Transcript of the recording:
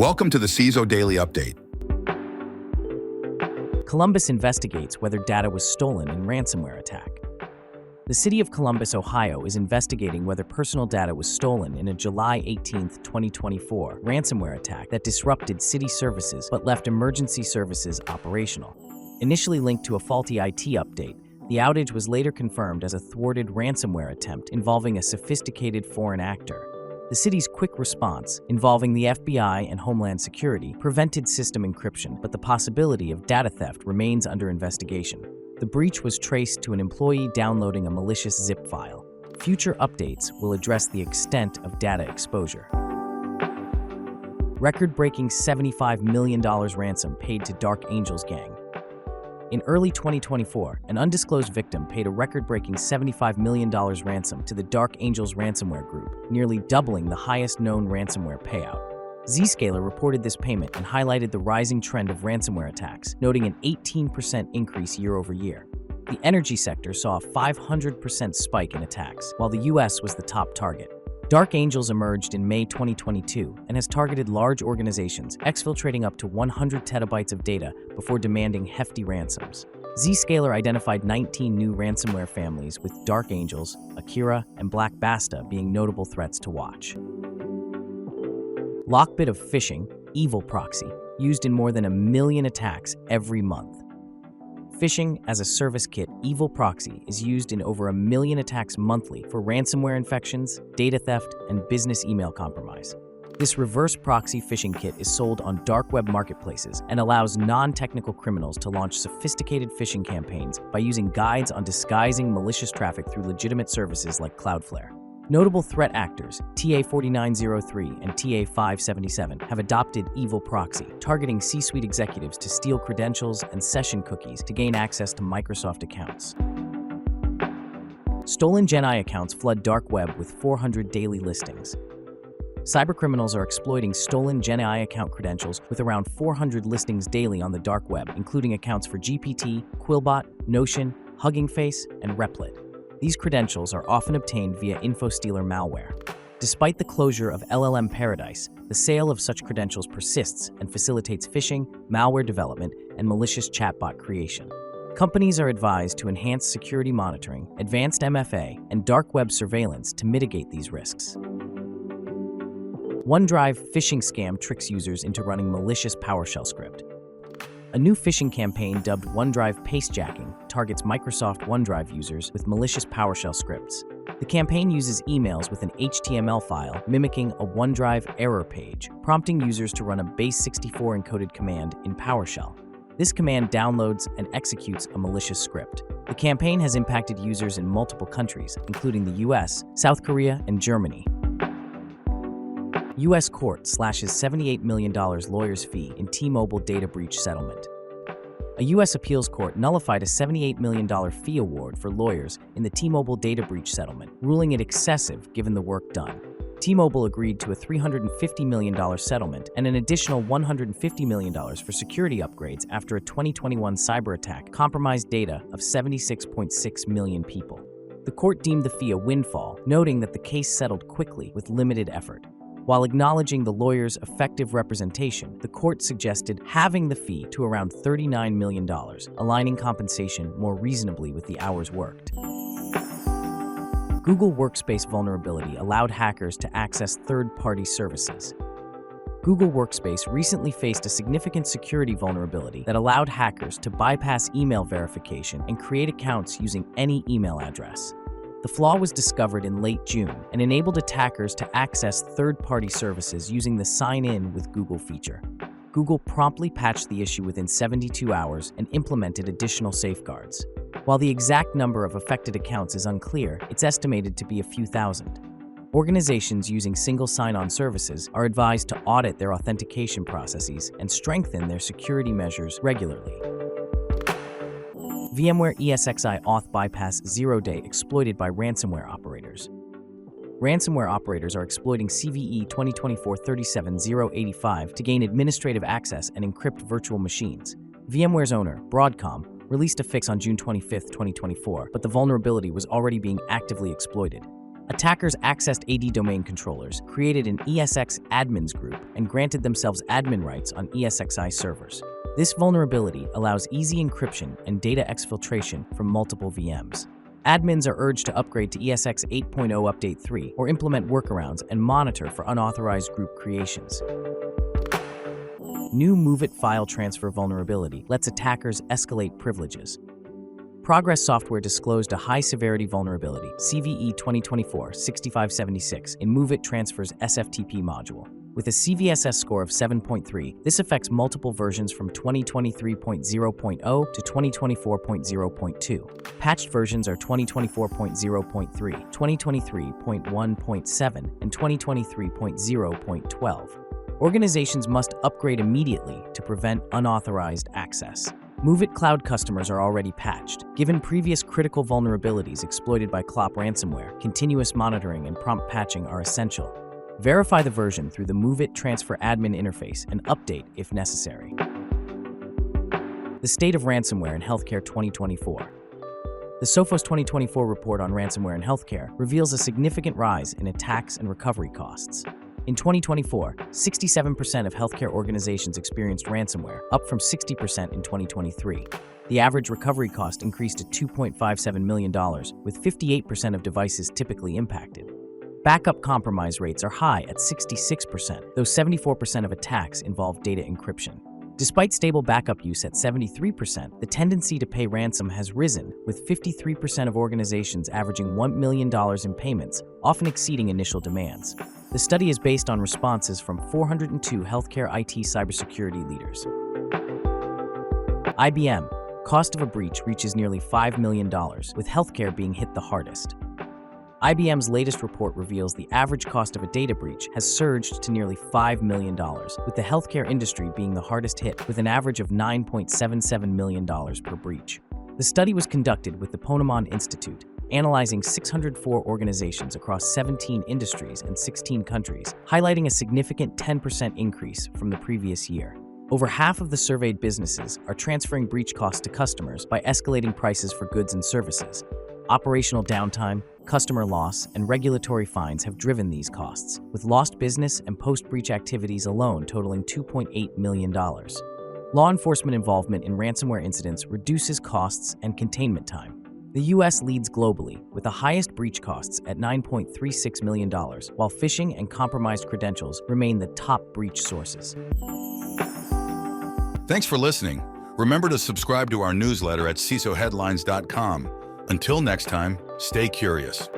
Welcome to the CISO Daily Update. Columbus investigates whether data was stolen in ransomware attack. The city of Columbus, Ohio is investigating whether personal data was stolen in a July 18, 2024 ransomware attack that disrupted city services but left emergency services operational. Initially linked to a faulty IT update, the outage was later confirmed as a thwarted ransomware attempt involving a sophisticated foreign actor. The city's quick response, involving the FBI and Homeland Security, prevented system encryption, but the possibility of data theft remains under investigation. The breach was traced to an employee downloading a malicious zip file. Future updates will address the extent of data exposure. Record-breaking $75 million ransom paid to Dark Angels gang. In early 2024, an undisclosed victim paid a record-breaking $75 million ransom to the Dark Angels ransomware group, nearly doubling the highest known ransomware payout. Zscaler reported this payment and highlighted the rising trend of ransomware attacks, noting an 18% increase year over year. The energy sector saw a 500% spike in attacks, while the US was the top target. Dark Angels emerged in May 2022 and has targeted large organizations, exfiltrating up to 100 terabytes of data before demanding hefty ransoms. Zscaler identified 19 new ransomware families, with Dark Angels, Akira, and Black Basta being notable threats to watch. LockBit of Phishing, EvilProxy, used in more than 1 million attacks every month. Phishing as a service kit, EvilProxy is used in over 1 million attacks monthly for ransomware infections, data theft, and business email compromise. This reverse proxy phishing kit is sold on dark web marketplaces and allows non-technical criminals to launch sophisticated phishing campaigns by using guides on disguising malicious traffic through legitimate services like Cloudflare. Notable threat actors, TA4903 and TA577, have adopted EvilProxy, targeting C-suite executives to steal credentials and session cookies to gain access to Microsoft accounts. Stolen GenAI accounts flood dark web with 400 daily listings. Cybercriminals are exploiting stolen GenAI account credentials with around 400 listings daily on the dark web, including accounts for GPT, Quillbot, Notion, Hugging Face, and Replit. These credentials are often obtained via InfoStealer malware. Despite the closure of LLM Paradise, the sale of such credentials persists and facilitates phishing, malware development, and malicious chatbot creation. Companies are advised to enhance security monitoring, advanced MFA, and dark web surveillance to mitigate these risks. OneDrive phishing scam tricks users into running malicious PowerShell script. A new phishing campaign dubbed OneDrive pastejacking targets Microsoft OneDrive users with malicious PowerShell scripts. The campaign uses emails with an HTML file mimicking a OneDrive error page, prompting users to run a base64 encoded command in PowerShell. This command downloads and executes a malicious script. The campaign has impacted users in multiple countries, including the US, South Korea, and Germany. U.S. court slashes $78 million lawyer's fee in T-Mobile data breach settlement. A U.S. appeals court nullified a $78 million fee award for lawyers in the T-Mobile data breach settlement, ruling it excessive given the work done. T-Mobile agreed to a $350 million settlement and an additional $150 million for security upgrades after a 2021 cyber attack compromised data of 76.6 million people. The court deemed the fee a windfall, noting that the case settled quickly with limited effort. While acknowledging the lawyer's effective representation, the court suggested halving the fee to around $39 million, aligning compensation more reasonably with the hours worked. Google Workspace vulnerability allowed hackers to access third-party services. Google Workspace recently faced a significant security vulnerability that allowed hackers to bypass email verification and create accounts using any email address. The flaw was discovered in late June and enabled attackers to access third-party services using the Sign In with Google feature. Google promptly patched the issue within 72 hours and implemented additional safeguards. While the exact number of affected accounts is unclear, it's estimated to be a few thousand. Organizations using single sign-on services are advised to audit their authentication processes and strengthen their security measures regularly. VMware ESXi Auth bypass 0-day exploited by ransomware operators. Ransomware operators are exploiting CVE 2024-37085 to gain administrative access and encrypt virtual machines. VMware's owner, Broadcom, released a fix on June 25, 2024, but the vulnerability was already being actively exploited. Attackers accessed AD domain controllers, created an ESX admins group, and granted themselves admin rights on ESXi servers. This vulnerability allows easy encryption and data exfiltration from multiple VMs. Admins are urged to upgrade to ESX 8.0 Update 3 or implement workarounds and monitor for unauthorized group creations. New MOVEit file transfer vulnerability lets attackers escalate privileges. Progress Software disclosed a high-severity vulnerability, CVE 2024-6576, in MOVEit Transfer's SFTP module. With a CVSS score of 7.3, this affects multiple versions from 2023.0.0 to 2024.0.2. Patched versions are 2024.0.3, 2023.1.7, and 2023.0.12. Organizations must upgrade immediately to prevent unauthorized access. MOVEit Cloud customers are already patched. Given previous critical vulnerabilities exploited by CLOP ransomware, continuous monitoring and prompt patching are essential. Verify the version through the MOVEit Transfer Admin interface and update if necessary. The State of Ransomware in Healthcare 2024. The Sophos 2024 report on ransomware in healthcare reveals a significant rise in attacks and recovery costs. In 2024, 67% of healthcare organizations experienced ransomware, up from 60% in 2023. The average recovery cost increased to $2.57 million, with 58% of devices typically impacted. Backup compromise rates are high at 66%, though 74% of attacks involve data encryption. Despite stable backup use at 73%, the tendency to pay ransom has risen, with 53% of organizations averaging $1 million in payments, often exceeding initial demands. The study is based on responses from 402 healthcare IT cybersecurity leaders. IBM, cost of a breach reaches nearly $5 million, with healthcare being hit the hardest. IBM's latest report reveals the average cost of a data breach has surged to nearly $5 million, with the healthcare industry being the hardest hit, with an average of $9.77 million per breach. The study was conducted with the Ponemon Institute, analyzing 604 organizations across 17 industries and 16 countries, highlighting a significant 10% increase from the previous year. Over half of the surveyed businesses are transferring breach costs to customers by escalating prices for goods and services. Operational downtime, customer loss, and regulatory fines have driven these costs, with lost business and post-breach activities alone totaling $2.8 million. Law enforcement involvement in ransomware incidents reduces costs and containment time. The U.S. leads globally, with the highest breach costs at $9.36 million, while phishing and compromised credentials remain the top breach sources. Thanks for listening. Remember to subscribe to our newsletter at CISOheadlines.com. Until next time, stay curious.